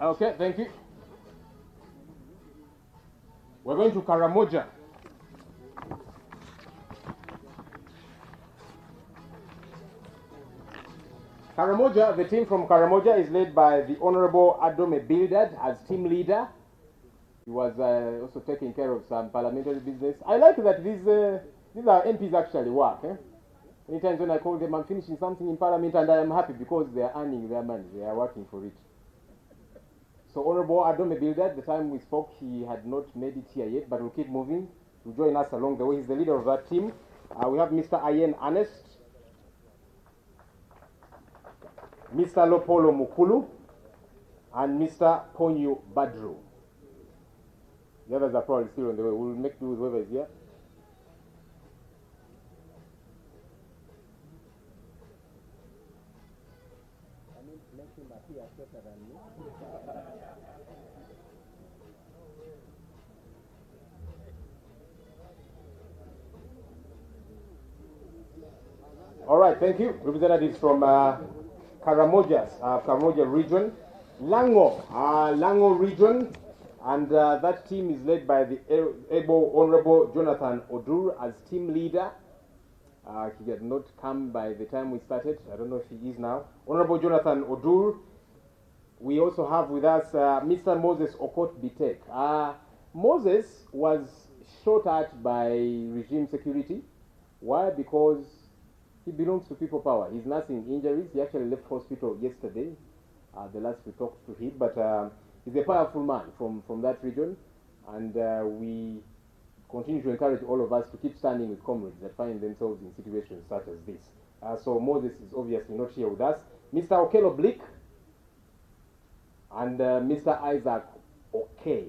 Okay, thank you. We're going to Karamoja. Karamoja, the team from Karamoja is led by the Honorable Adome Bildad as team leader. He was also taking care of some parliamentary business. I like that these are MPs actually work. Anytime when I call them, I'm finishing something in parliament and I am happy because they are earning their money. They are working for it. So Honorable Adome Bildad, the time we spoke, he had not made it here yet, but we'll keep moving to join us along the way. He's the leader of that team. We have Mr. Ayen Ernest, Mr. Lopolo Mukulu, and Mr. Ponyo Badru. The others are probably still on the way. We'll make do with whoever is here. All right, thank you. Representatives from Karamoja region, Lango region, and that team is led by the able Honorable Jonathan Odur as team leader. He had not come by the time we started. I don't know if he is now. Honorable Jonathan Odur. We also have with us Mr. Moses Okot Bitek. Moses was shot at by regime security. Why? Because he belongs to people power. He's nursing injuries. He actually left hospital yesterday, the last we talked to him. But he's a powerful man from that region. And we continue to encourage all of us to keep standing with comrades that find themselves in situations such as this. So Moses is obviously not here with us. Mr. Okello Blick and Mr. Isaac Okay.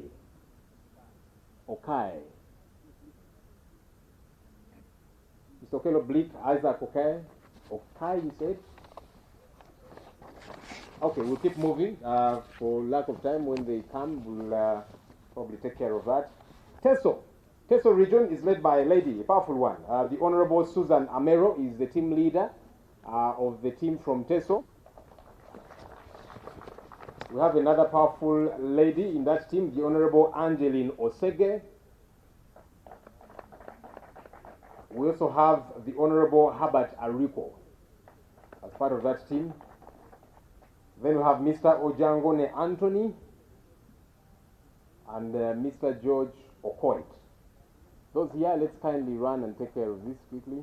Mr. Okello Blick, Isaac Okay. Okay, you said? Okay, we'll keep moving. For lack of time, when they come, we'll probably take care of that. Teso region is led by a lady, a powerful one. The Honorable Susan Amero is the team leader of the team from Teso. We have another powerful lady in that team, the Honorable Angeline Osege. We also have the Honorable Herbert Ariko as part of that team. Then we have Mr. Ojangone Anthony and Mr. George Okoit. Those here, let's kindly run and take care of this quickly.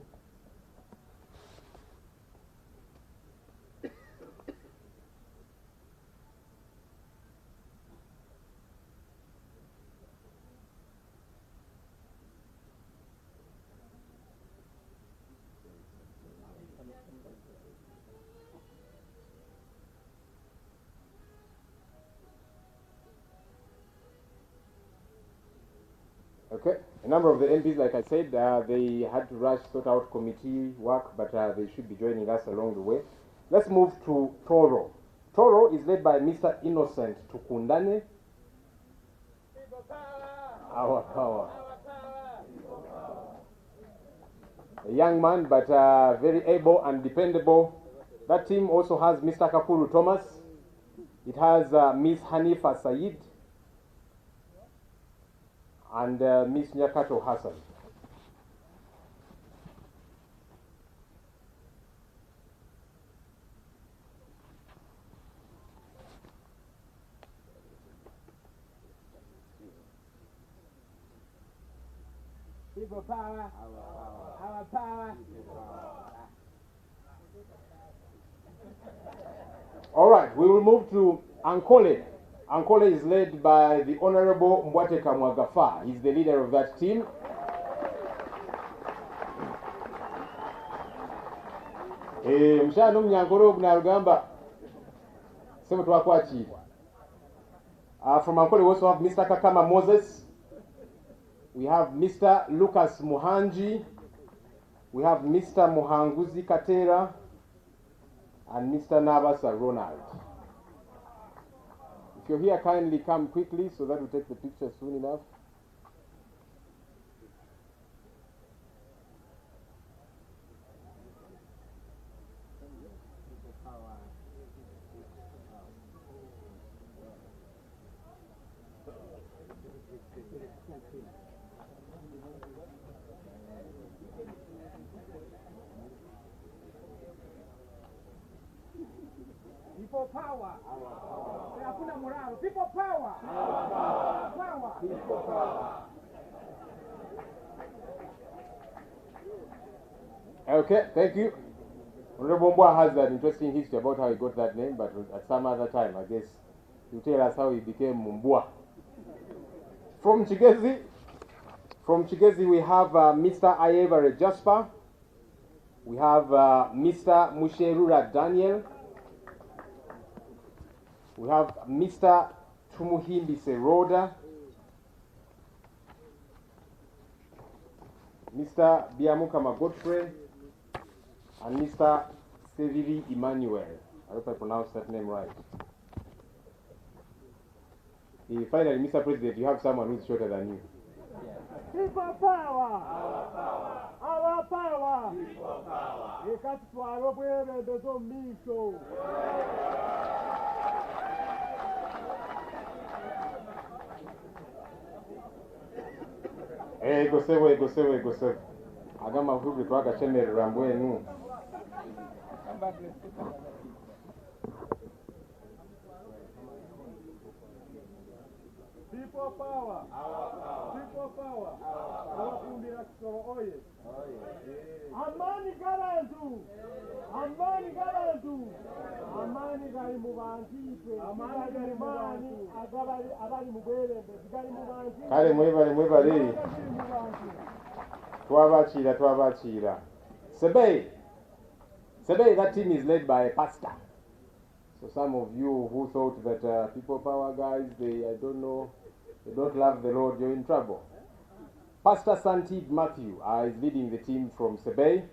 Okay, a number of the MPs, like I said, they had to rush, sort out committee work, but they should be joining us along the way. Let's move to Toro. Toro is led by Mr. Innocent Tukundane. Our power. A young man, but very able and dependable. That team also has Mr. Kakuru Thomas. It has Miss Hanifa Said and Miss Nyakato Hassan. People power, our power. All right, we will move to Ankole. Ankole is led by the Honorable Mbwate Kamwagafa. He's the leader of that team. Mshano mnyankoro gunarugamba. Sema tuwakwachi. From Ankole we also have Mr. Kakama Moses. We have Mr. Lucas Muhanji. We have Mr. Muhanguzi Katera and Mr. Nabasa Ronald. If you're here, kindly come quickly so that we take the picture soon enough. power. Hakuna morale. People power. Power. People power. Okay, thank you. Honorable Mbwa has an interesting history about how he got that name, but at some other time, I guess, you tell us how he became Mbwa. From Chigezi, we have Mr. Ayevare Jasper. We have Mr. Musherura Daniel. We have Mr. Tumuhimbi Seroda. Mr. Biamukama Godfrey. And Mr. Severi Emmanuel. I hope I pronounced that name right. Finally, Mr. President, you have someone who's shorter than you. People power. Our power. People power. Ikatwaro bwere dozo miso. Gosewe. Agama vubi twaka chemere rambwenu. People power. People power. Abakulira kisoro oye. Amani garantu. Amani garantu. Amani gali mu bantu. Amani gali mu bantu. Abali mu bwerende. Gali mu bantu. Kale mwebale. Twabachira. Sebe, that team is led by a pastor. So some of you who thought that people power guys, I don't know, they don't love the Lord, you're in trouble. Pastor Santid Matthew is leading the team from Sebe.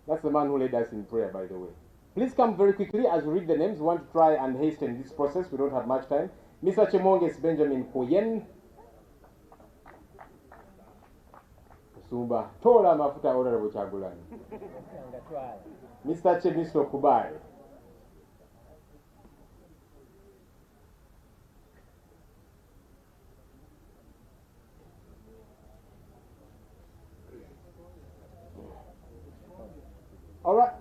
That's the man who led us in prayer, by the way. Please come very quickly as we read the names. We want to try and hasten this process. We don't have much time. Mr. Chemonges Benjamin Koyen. Sumba Tola Mafuta Honorable Chagulani. Mr. Chemisto Kubai. All right.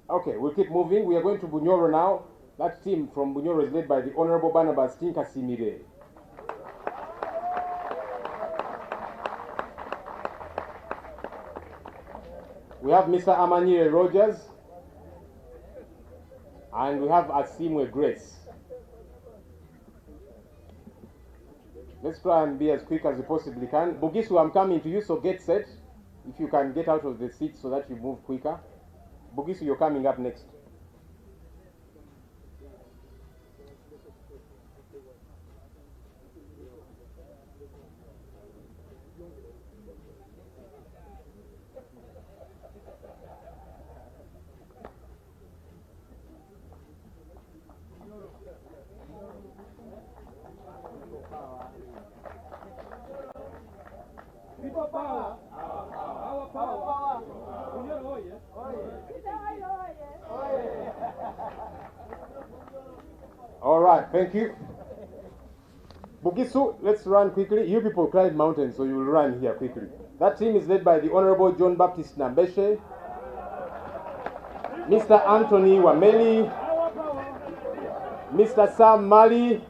Okay, we'll keep moving. We are going to Bunyoro now. That team from Bunyoro is led by the Honorable Barnabas Tinka Simire. We have Mr. Amanyire Rogers. And we have Asimwe Grace. Let's try and be as quick as we possibly can. Bugisu, I'm coming to you, so get set. If you can get out of the seat so that you move quicker. Bugisu, you're coming up next. People power. Our power. Bunyoro oye. All right, thank you. Bugisu, let's run quickly. You people climb mountains, so you will run here quickly. That team is led by the Honorable John Baptist Nambeshe, Mr. Anthony Wameli, Mr. Sam Mali,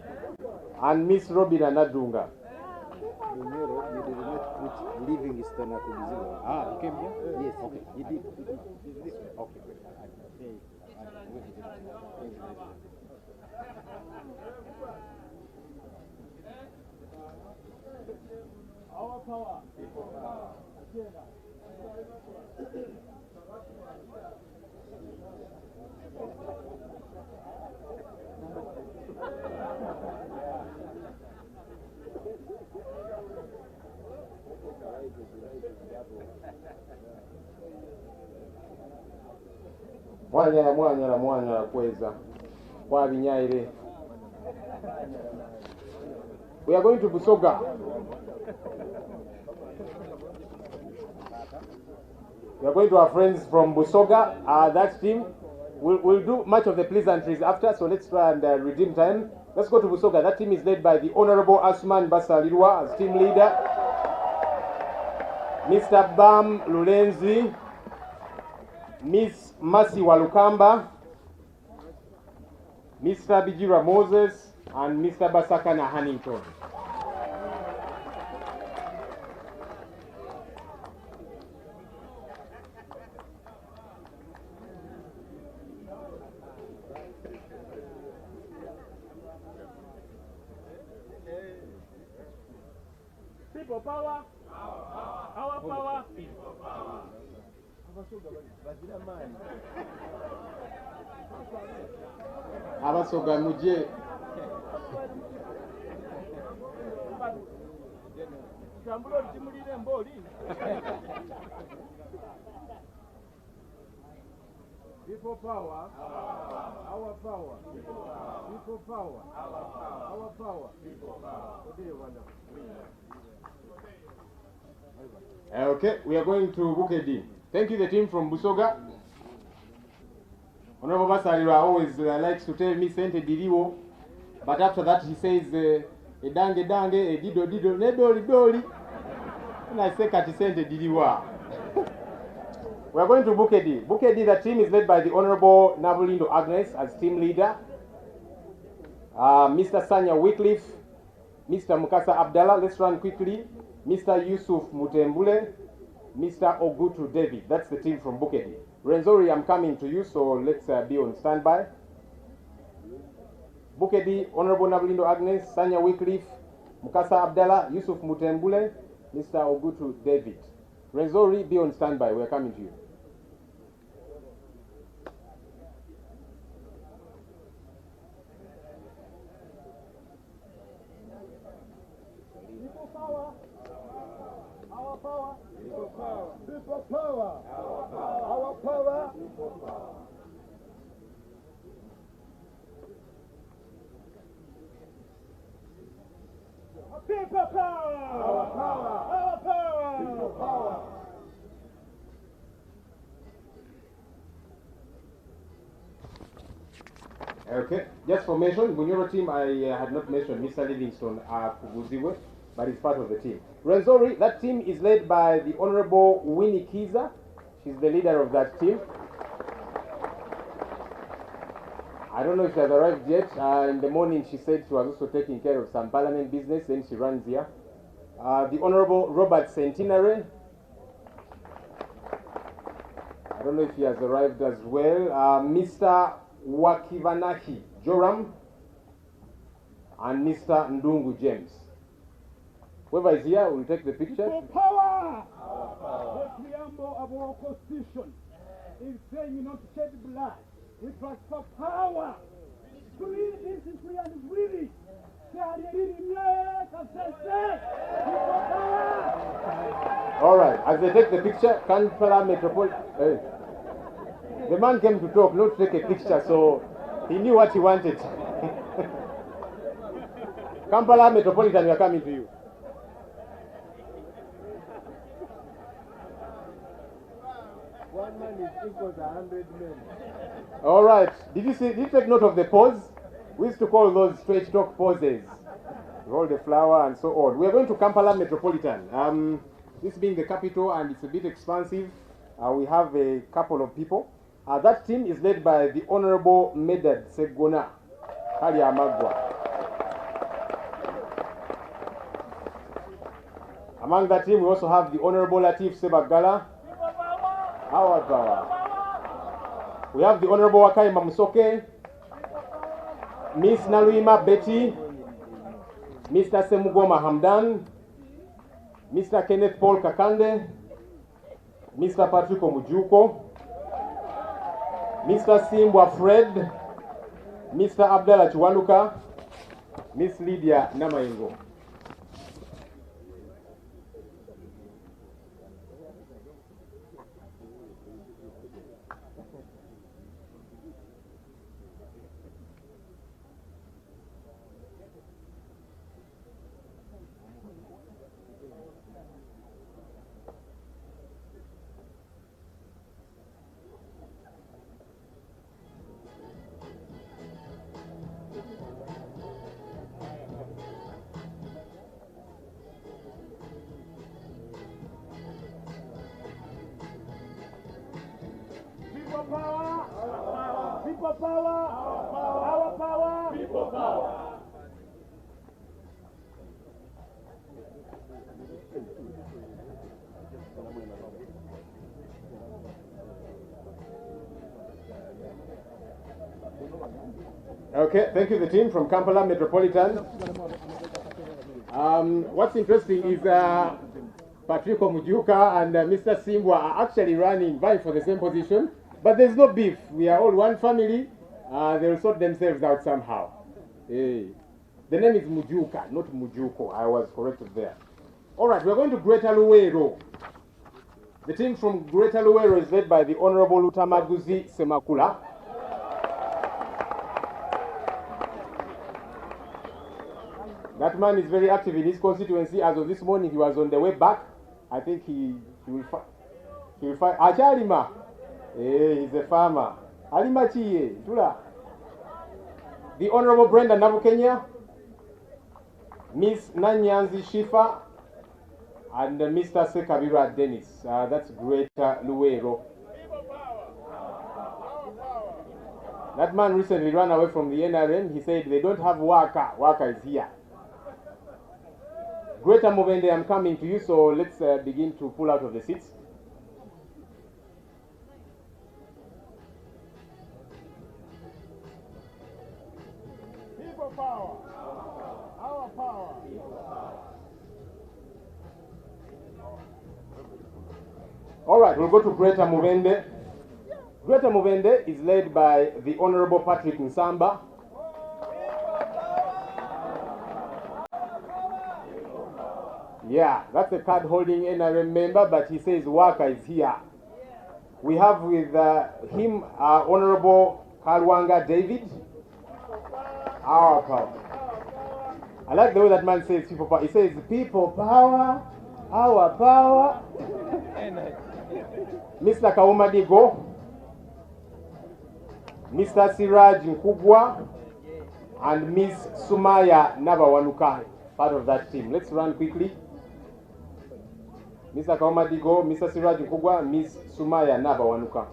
and Miss Robina Nadunga. Leaving is Tana Kubiziwa. Ah, you came here? Yes. Okay. You did. This way. Okay, great. Our power. Mwanyala kweza kwa binyaire. We are going to Busoga. We are going to our friends from Busoga. That team will do much of the pleasantries after, so let's try and redeem time. Let's go to Busoga. That team is led by the Honorable Asman Basalirwa as team leader, Mr. Bam Lulenzi, Miss Mercy Walukamba, Mr. Bijira Moses, and Mr. Basakana Hannington. People power. Our power. Abasoga muje. People power. Our power. People power. Our power. Okay, wonderful. Okay, we are going to Bukedi. Thank you, the team from Busoga. Honorable Basalira always likes to tell me Sente Diriwo, but after that he says, Edange dange, dido dido, ne doli doli. And I say Kati Sente Diriwa. We are going to Bukedi. Bukedi, the team is led by the Honorable Nabulindo Agnes as team leader. Mr. Sanya Wycliffe, Mr. Mukasa Abdallah, let's run quickly. Mr. Yusuf Mutembule, Mr. Ogutu David. That's the team from Bukedi. Renzori, I'm coming to you, so let's be on standby. Bukedi, Honorable Nabulindo Agnes, Sanya Wycliffe, Mukasa Abdallah, Yusuf Mutembule, Mr. Ogutu David. Renzori, be on standby. We're coming to you. People power. Our power. People power. People power. Our power. People power. People power. Our power. Our power. People power. Okay, just for mention, Bunyoro team, I had not mentioned Mr. Livingstone Kuguziwe, but he's part of the team. Renzori, that team is led by the Honorable Winnie Kiza. She's the leader of that team. I don't know if she has arrived yet. In the morning, she said she was also taking care of some parliament business, then she runs here. The Honorable Robert Centenary. I don't know if he has arrived as well. Mr. Wakivanaki Joram and Mr. Ndungu James. Whoever is here will take the picture. For power. The preamble of our constitution is saying not to shed blood. We transfer power. Free, this is free and freely. All right, as they take the picture, Kampala Metropolitan. The man came to talk, not to take a picture, so he knew what he wanted. Kampala Metropolitan, we are coming to you. One man is equal to 100 men. All right, did you take note of the pose? We used to call those straight talk poses. Roll the flower and so on. We are going to Kampala Metropolitan. This being the capital and it's a bit expansive, we have a couple of people. That team is led by the Honorable Medad Segona Kaliamagwa. Among that team, we also have the Honorable Latif Sebagala. Our power. We have the Honorable Wakai Mamusoke, Miss Naluima Betty, Mr. Semugoma Hamdan, Mr. Kenneth Paul Kakande, Mr. Patrick Omujuko, Mr. Simbwa Fred, Mr. Abdallah Chiwaluka, Miss Lydia Namaingo. power, people power, our power, people power. Okay, thank you, the team from Kampala Metropolitan. What's interesting is Patrico Mujuka and Mr. Simbwa are actually vying for the same position, but there's no beef. We are all one family. They'll sort themselves out somehow. Hey. The name is Mujuka, not Mujuko. I was corrected there. All right, we're going to Greater Luwero. The team from Greater Luwero is led by the Honorable Utamaguzi Semakula. That man is very active in his constituency. As of this morning, he was on the way back. I think he will find Achalima. Hey, he's a farmer. Alima Chiye, Tula. The Honorable Brenda Nabukenya, Miss Nanyanzi Shifa, and Mr. Sekabira Dennis. That's Greater Luwero. That man recently ran away from the NRM. He said they don't have worker. Worker is here. Greater Mubende, I'm coming to you, so let's begin to pull out of the seats. People power, our power. All right, we'll go to Greater Mubende. Greater Mubende is led by the Honorable Patrick Nsamba. Yeah, that's a card-holding NRM member, but he says worker is here. We have with him Honorable Kalwanga David. Our power. I like the way that man says people power. He says people power, our power. Mr. Kauma Digo, Mr. Siraj Nkugwa, and Miss Sumaya Nabawanuka, part of that team. Let's run quickly. Mr. Kauma Digo, Mr. Siraj Nkugwa, Miss Sumaya Nabawanuka.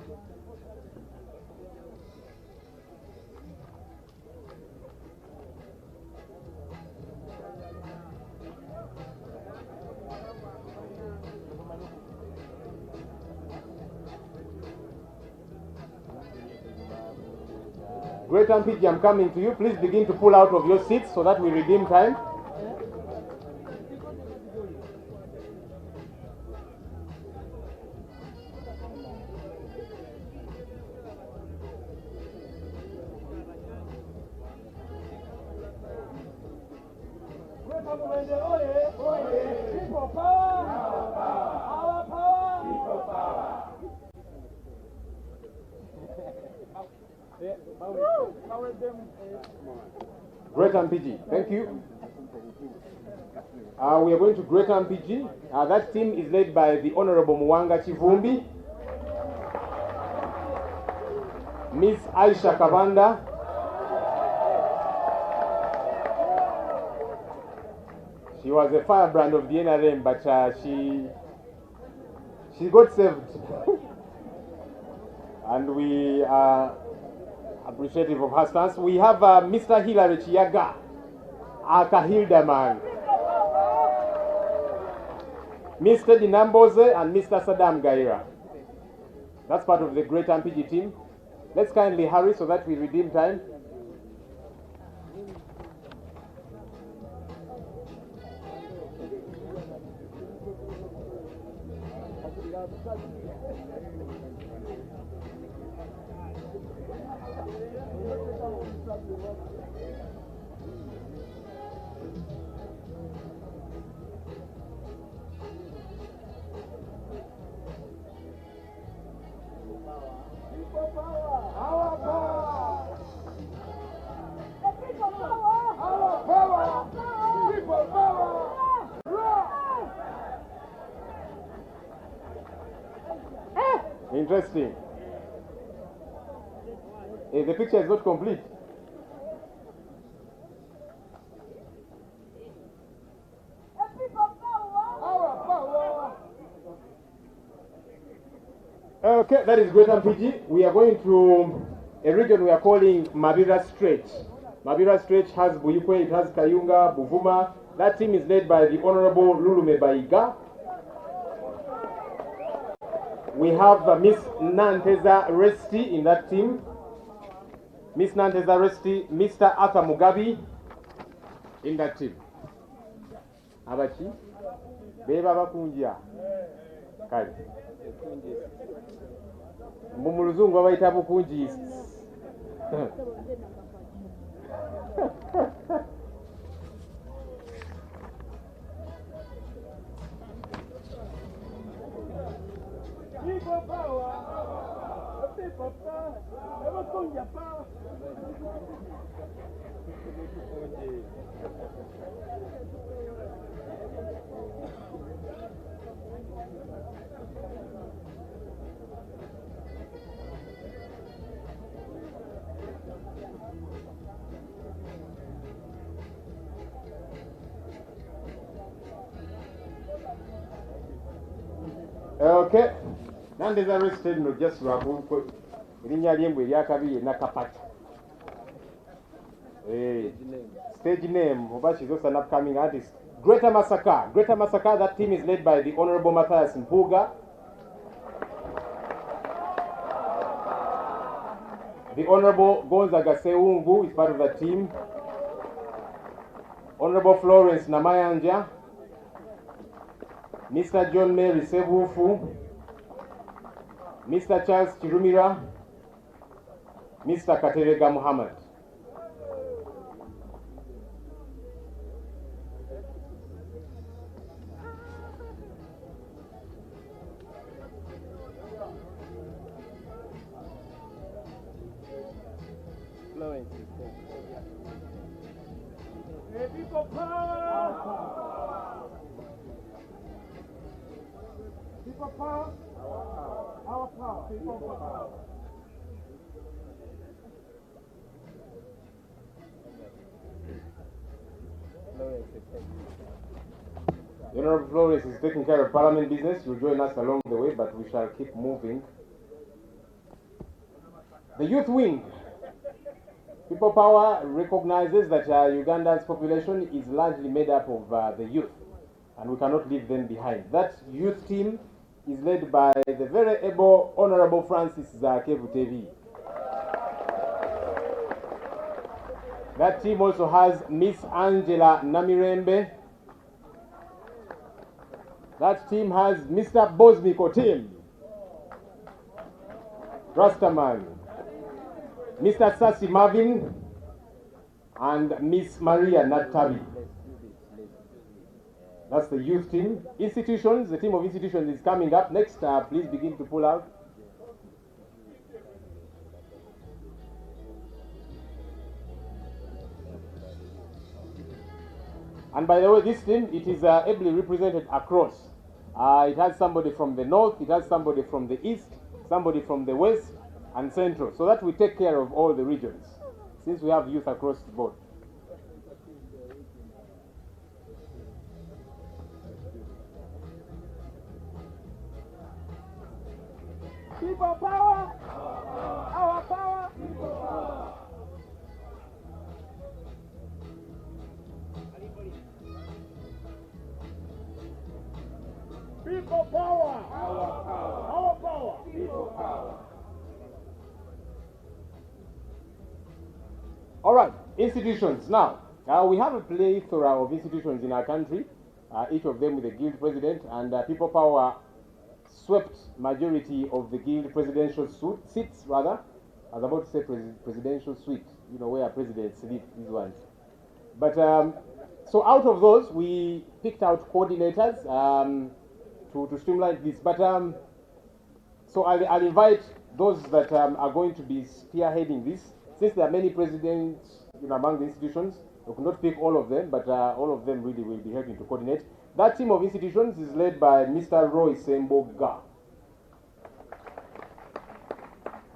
Great MPG, I'm coming to you. Please begin to pull out of your seats so that we redeem time. People power, our power, people power. Great MPG, thank you. We are going to Great MPG. That team is led by the Honorable Mwanga Chivumbi, Miss Aisha Kabanda, she was a firebrand of the NRM, but she got saved. And we are appreciative of her stance. We have Mr. Hilary Chiyaga, Akahilda man, Mr. Dinamboze, and Mr. Saddam Gaira. That's part of the Great MPG team. Let's kindly hurry so that we redeem time. People power, our power. People power, our power. People power. Interesting. The picture is not complete. Okay, that is Greater Fiji. We are going to a region we are calling Mabira Stretch. Mabira Stretch has Buyukwe, it has Kayunga, Buvuma. That team is led by the Honorable Lulume Baiga. We have Miss Nanteza Resti in that team. Miss Nanteza Resti, Mr. Arthur Mugabi in that team. Abachi? Beba bakunjia. Kali. Mumuluzungu abaita bukunji. People power. People power. Never come your power. Okay. Nandeza arrested no just rabu irinya lyembwe lyakabiye nakapata. Stage name oba she's also an upcoming artist. Greater Massacre. Greater Massacre, that team is led by the Honorable Matthias Mpuga. The Honorable Gonzaga Seungu is part of the team. Honorable Florence Namayanja. Mr. John Mary Sebufu. Mr. Charles Chirumira. Mr. Katerega Muhammad. People power. People power. Our power. People power. The Honorable Flores is taking care of Parliament business. You'll join us along the way, but we shall keep moving. The youth wing. People Power recognizes that Uganda's population is largely made up of the youth, and we cannot leave them behind. That youth team is led by the very able Honorable Francis Zakevutevi. That team also has Miss Angela Namirembe. That team has Mr. Bosmi Kotim, Rastaman, Mr. Sasi Marvin, and Miss Maria Natabi. That's the youth team. Institutions, the team of institutions is coming up next. Please begin to pull out. And by the way, this team, it is ably represented across. It has somebody from the north, it has somebody from the east, somebody from the west, and central, so that we take care of all the regions, since we have youth across the board. People power. Our power. People power. People power. Our power. Our power. People power. All right, institutions. Now, we have a plethora of institutions in our country, each of them with a guild president, and People Power swept majority of the guild presidential seats, rather. I was about to say presidential suite, you know, where presidents live, these ones. But, so out of those, we picked out coordinators to streamline this. But, so I'll invite those that are going to be spearheading this. Since there are many presidents, you know, among the institutions, we could not pick all of them, but all of them really will be helping to coordinate. That team of institutions is led by Mr. Roy Semboga.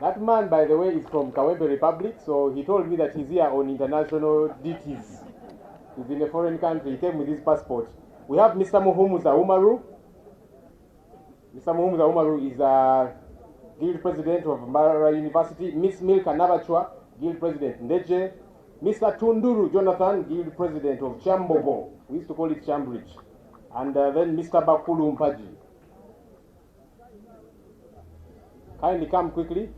That man, by the way, is from Kawempe Republic, so he told me that he's here on international duties. He's in a foreign country. He came with his passport. We have Mr. Muhumuza Umaru. Mr. Muhumuza Umaru is Guild President of Mara University, Miss Milka Nabachwa, Guild President Ndeje, Mr. Tunduru Jonathan, Guild President of Chambogo, we used to call it Chambridge, and then Mr. Bakulu Mpaji. Kindly come quickly.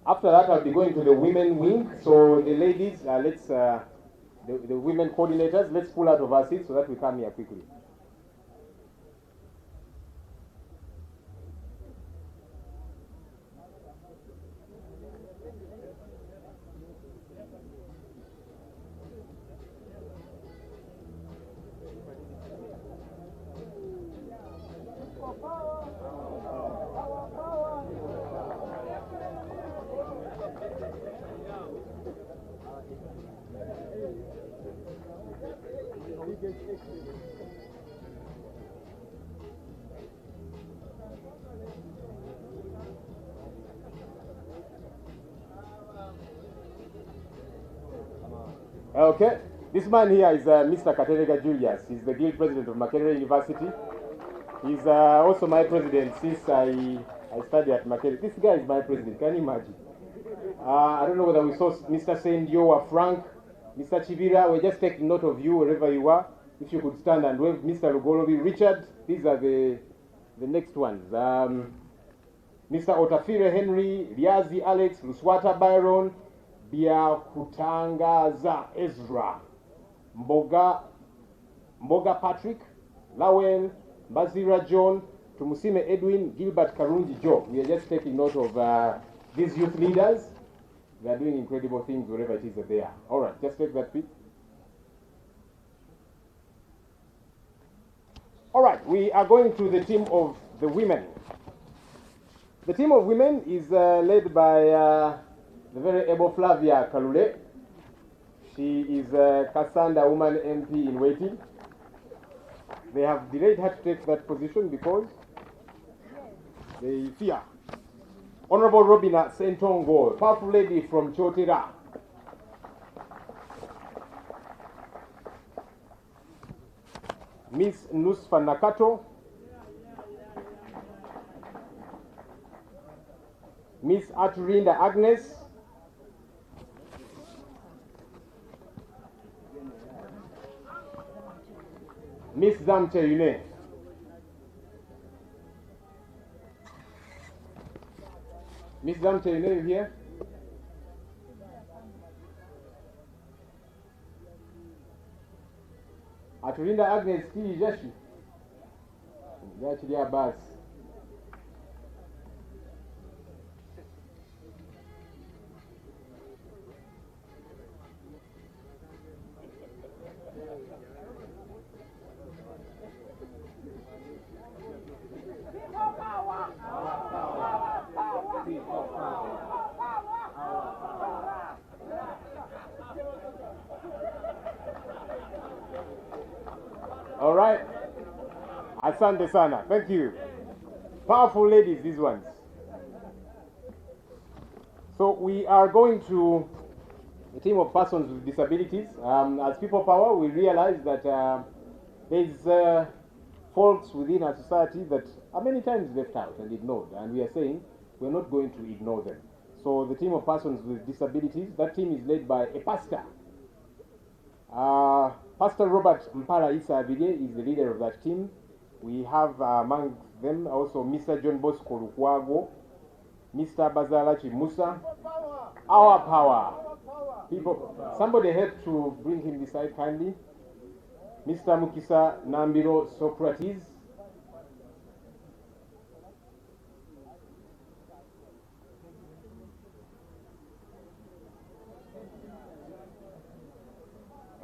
After that, I'll be going to the women wing. So the ladies, the women coordinators, let's pull out of our seats so that we come here quickly. Okay, this man here is Mr. Katerega Julius. He's the Guild President of Makerere University. He's also my president since I studied at Makerere. This guy is my president, can you imagine? I don't know whether we saw Mr. Sendio or Frank, Mr. Chivira. We're just taking note of you wherever you are. If you could stand and wave, Mr. Lugolobi, Richard. These are the next ones. Mr. Otafire Henry, Riazi Alex, Luswata Byron, Bia Kutangaza Ezra, Mboga Patrick, Lawel, Bazira John, Tumusime Edwin, Gilbert Karunji Joe. We are just taking note of these youth leaders. They are doing incredible things wherever it is that they are. All right, just take that pic. All right, we are going to the team of the women. The team of women is led by the very able Flavia Kalule. She is Kasanda Woman MP in waiting. They have delayed her to take that position because they fear. Honorable Robina Sentongo, powerful lady from Chotira. Miss Nusfa Nakato, Miss Aturinda Agnes, Miss Zamche Yune, Miss Zamche Yune, you here? Aturinda Agnes ki jashi. Jachi dia bas. All right. Asante sana. Thank you. Powerful ladies, these ones. So we are going to a team of persons with disabilities. As people power, we realize that there's folks within our society that are many times left out and ignored. And we are saying we're not going to ignore them. So the team of persons with disabilities, that team is led by a pastor. Pastor Robert Mpala Isa Abide is the leader of that team. We have among them also Mr. John Bosco Lukwago, Mr. Bazalachi Musa. Our power. People, somebody help to bring him this side kindly. Mr. Mukisa Nambiro Socrates.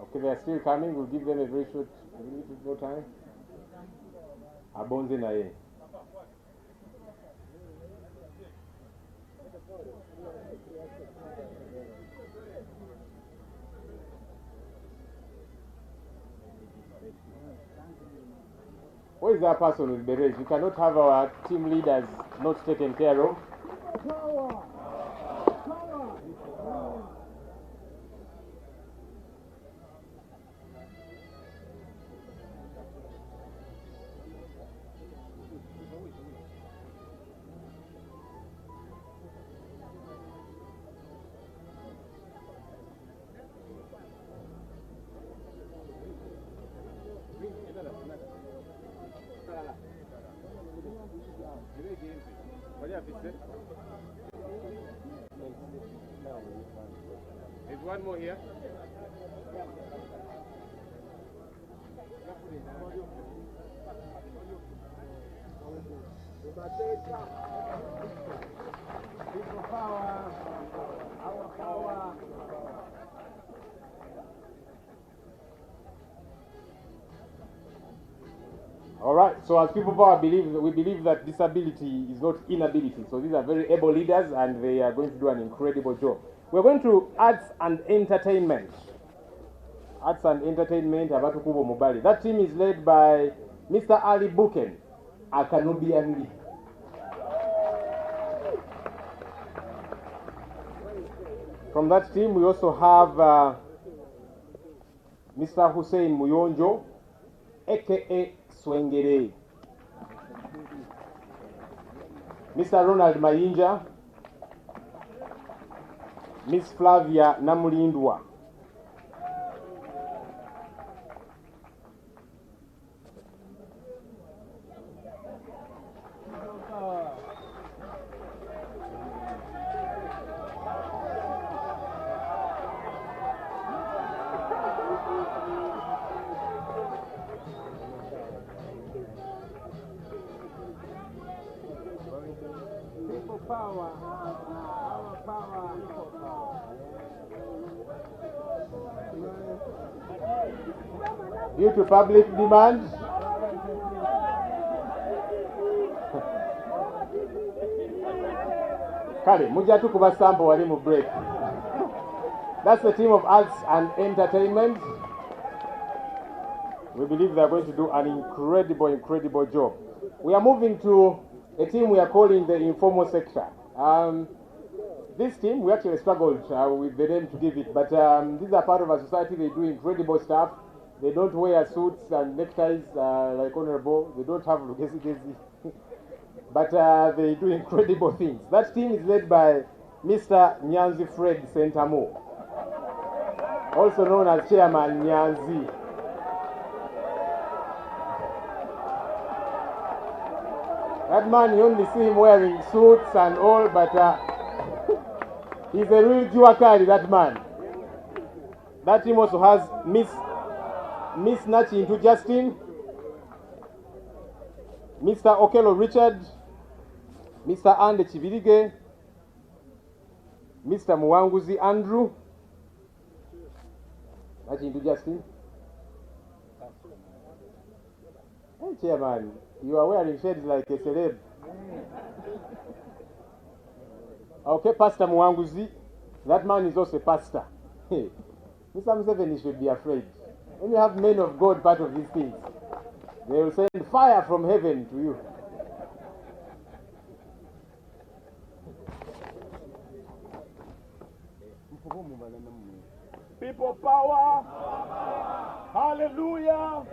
Okay, they are still coming. We'll give them a very short, a little bit more time. Abonze na ye. Where is that person with berets? We cannot have our team leaders not taken care of. one more here. People power, our power. All right, so as people power we believe that disability is not inability. So these are very able leaders and they are going to do an incredible job. We're going to arts and entertainment. Arts and entertainment, Abatukubo Mobali. That team is led by Mr. Ali Buken, Akanubianli. From that team, we also have Mr. Hussein Muyonjo, aka Swengere. Mr. Ronald Mayinja, Miss Flavia Namulindwa. People power, our power, people power. Due to public demand, Kale, muja tu kuba sample wali mu break. That's the team of arts and entertainment. We believe they are going to do an incredible job. We are moving to a team we are calling the informal sector. This team, we actually struggled with the name to give it, but these are part of our society. They do incredible stuff. They don't wear suits and neckties like Honorable. They don't have Lugesi, but they do incredible things. That team is led by Mr. Nyanzi Fred Sentamo, also known as Chairman Nyanzi. That man, you only see him wearing suits and all, but he's a real Juakari, that man. That team also has Miss Nachi into Justin, Mr. Okello Richard, Mr. Ande Chivirige, Mr. Muwanguzi Andrew. Nachi into Justin. Hey, Chairman. You are wearing shades like a celeb. Okay, Pastor Muwanguzi. That man is also a pastor. Mr. Museveni should be afraid. When you have men of God part of these things, they will send fire from heaven to you. People power. Hallelujah.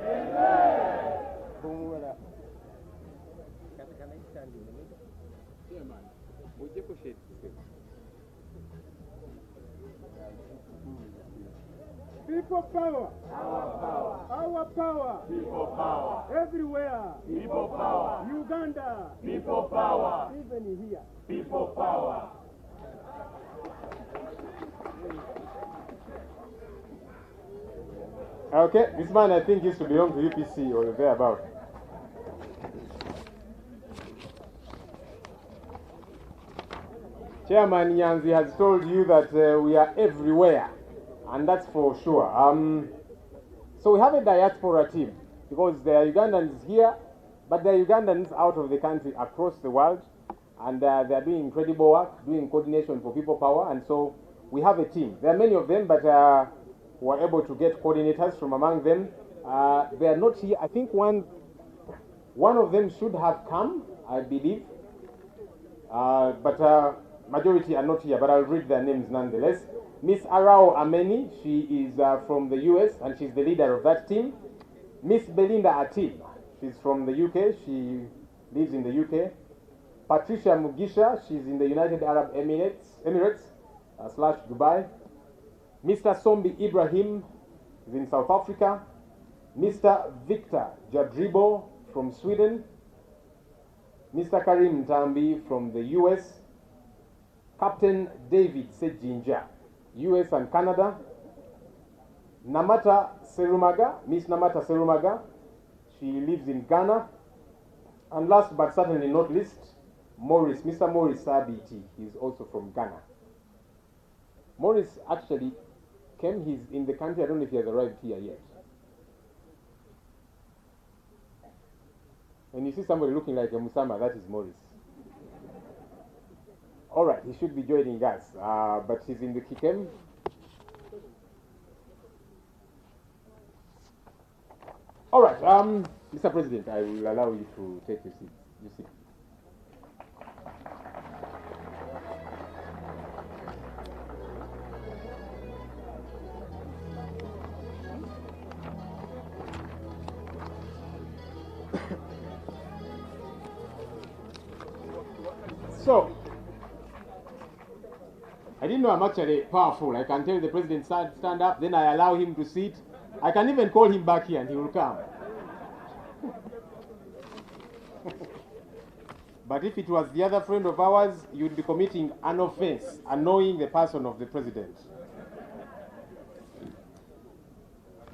People power. Our power. People power. Everywhere. People power. Uganda. People power. Even here. People power. Okay, this man I think used to belong to UPC or thereabout. Chairman Nyanzi has told you that we are everywhere, and that's for sure. So we have a diaspora team because there are Ugandans here, but there are Ugandans out of the country across the world, and they are doing incredible work, doing coordination for people power, and so we have a team. There are many of them, but we are able to get coordinators from among them. They are not here. I think one of them should have come, I believe, but majority are not here, but I'll read their names nonetheless. Miss Arao Ameni, she is from the US, and she's the leader of that team. Miss Belinda Atib, she's from the UK, she lives in the UK. Patricia Mugisha, she's in the United Arab Emirates / Dubai. Mr. Sombi Ibrahim is in South Africa. Mr. Victor Jadribo from Sweden. Mr. Karim Tambi from the US. Captain David Sejinja US and Canada. Namata Serumaga, Miss Namata Serumaga, she lives in Ghana. And last but certainly not least, Morris, Mr. Morris Sabiti, he's also from Ghana. Morris actually came, he's in the country, I don't know if he has arrived here yet. When you see somebody looking like a Musama, that is Morris. All right, he should be joining us, but he's in the Kikem. All right, Mr. President, I will allow you to take your seat. You see. So, I didn't know I'm actually powerful. I can tell the president stand up, then I allow him to sit. I can even call him back here and he will come. But if it was the other friend of ours, you'd be committing an offense, annoying the person of the president.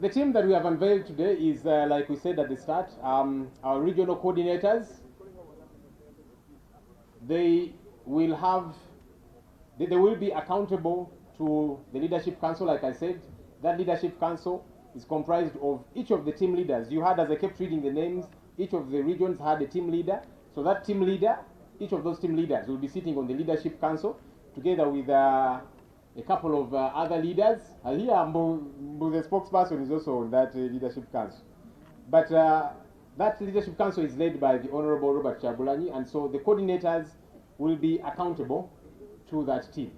The team that we have unveiled today is, like we said at the start, our regional coordinators. They will be accountable to the Leadership Council, like I said. That Leadership Council is comprised of each of the team leaders. You had, as I kept reading the names, each of the regions had a team leader. So that team leader, each of those team leaders will be sitting on the Leadership Council together with a couple of other leaders. Here, the spokesperson is also on that Leadership Council. But that Leadership Council is led by the Honorable Robert Chagulanyi, and so the coordinators will be accountable to that team.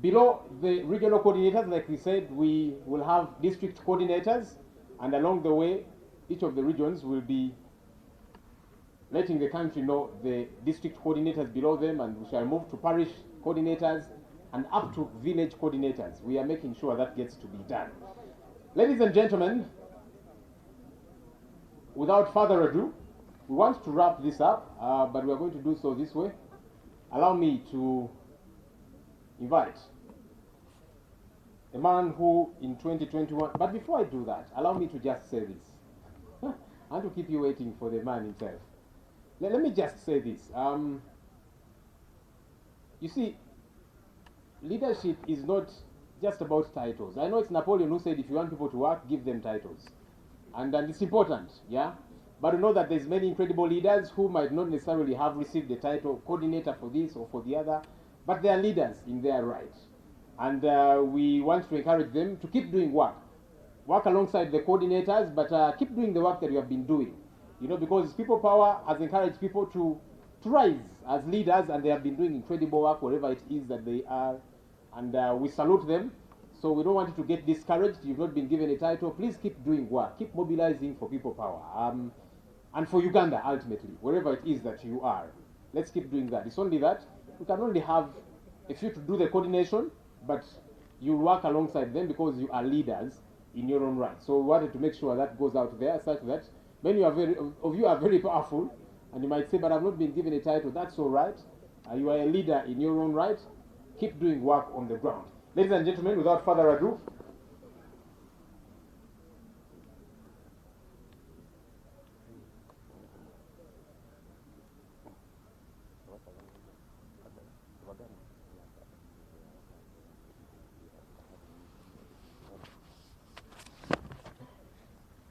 Below the regional coordinators, like we said, we will have district coordinators, and along the way, each of the regions will be letting the country know the district coordinators below them, and we shall move to parish coordinators and up to village coordinators. We are making sure that gets to be done. Ladies and gentlemen, without further ado, we want to wrap this up, but we are going to do so this way. Allow me to invite a man who in 2021, but before I do that, allow me to just say this. I want to keep you waiting for the man himself. Let me just say this. You see, leadership is not just about titles. I know it's Napoleon who said if you want people to work, give them titles. And it's important, yeah? But you know that there's many incredible leaders who might not necessarily have received the title of coordinator for this or for the other, but they are leaders in their right. And we want to encourage them to keep doing work. Work alongside the coordinators, but keep doing the work that you have been doing. You know, because people power has encouraged people to rise as leaders, and they have been doing incredible work wherever it is that they are. And we salute them. So we don't want you to get discouraged. You've not been given a title. Please keep doing work. Keep mobilizing for people power. And for Uganda, ultimately, wherever it is that you are. Let's keep doing that. It's only that we can only have a few to do the coordination, but you'll work alongside them because you are leaders in your own right. So we wanted to make sure that goes out there such that many of you are very powerful, and you might say, but I've not been given a title. That's all right. You are a leader in your own right. Keep doing work on the ground. Ladies and gentlemen, without further ado,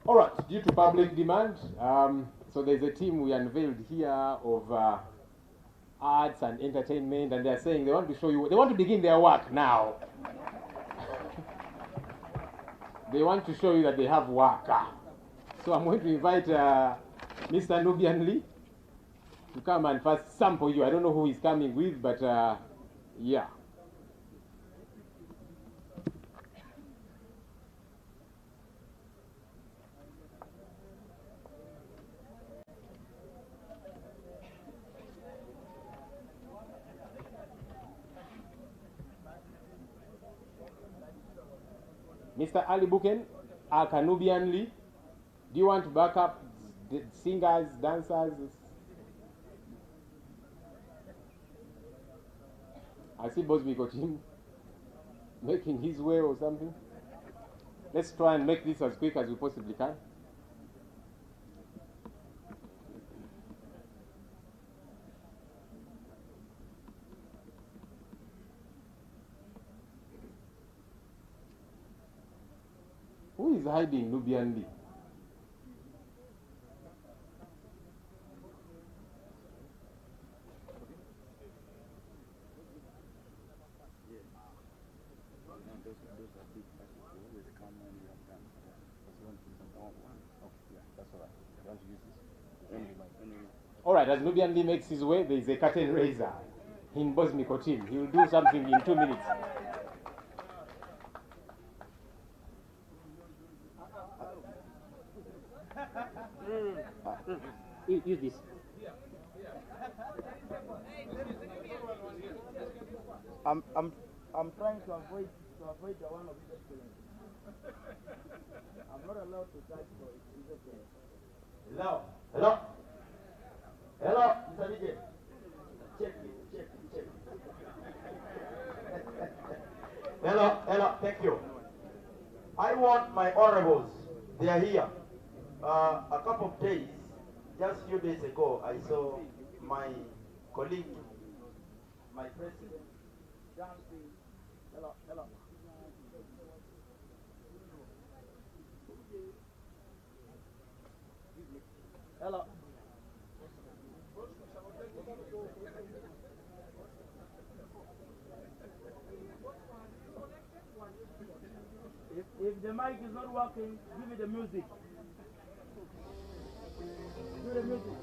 all right, due to public demand, so there's a team we unveiled here of arts and entertainment, and they're saying they want to show you, they want to begin their work now. They want to show you that they have work. So I'm going to invite Mr. Nubian Lee to come and first sample you. I don't know who he's coming with, but yeah. Mr. Ali Buken, Kanubian Lee, do you want to back up the singers, dancers? I see Bosby got him. making his way or something. Let's try and make this as quick as we possibly can. Who is hiding Nubian Lee? All right, as Nubian Lee makes his way, there is a curtain raiser in Bosmiko team. He will do something in 2 minutes. Use this. I'm trying to avoid the one of his excellency. I'm not allowed to touch for his excellency. Hello, hello, hello, Mr. DJ. Check it. Hello, thank you. I want my honorables. They are here. A couple of days, just a few days ago, I saw my colleague, my president, dancing. Hello. Hello. If the mic is not working, give me the music. Do the music.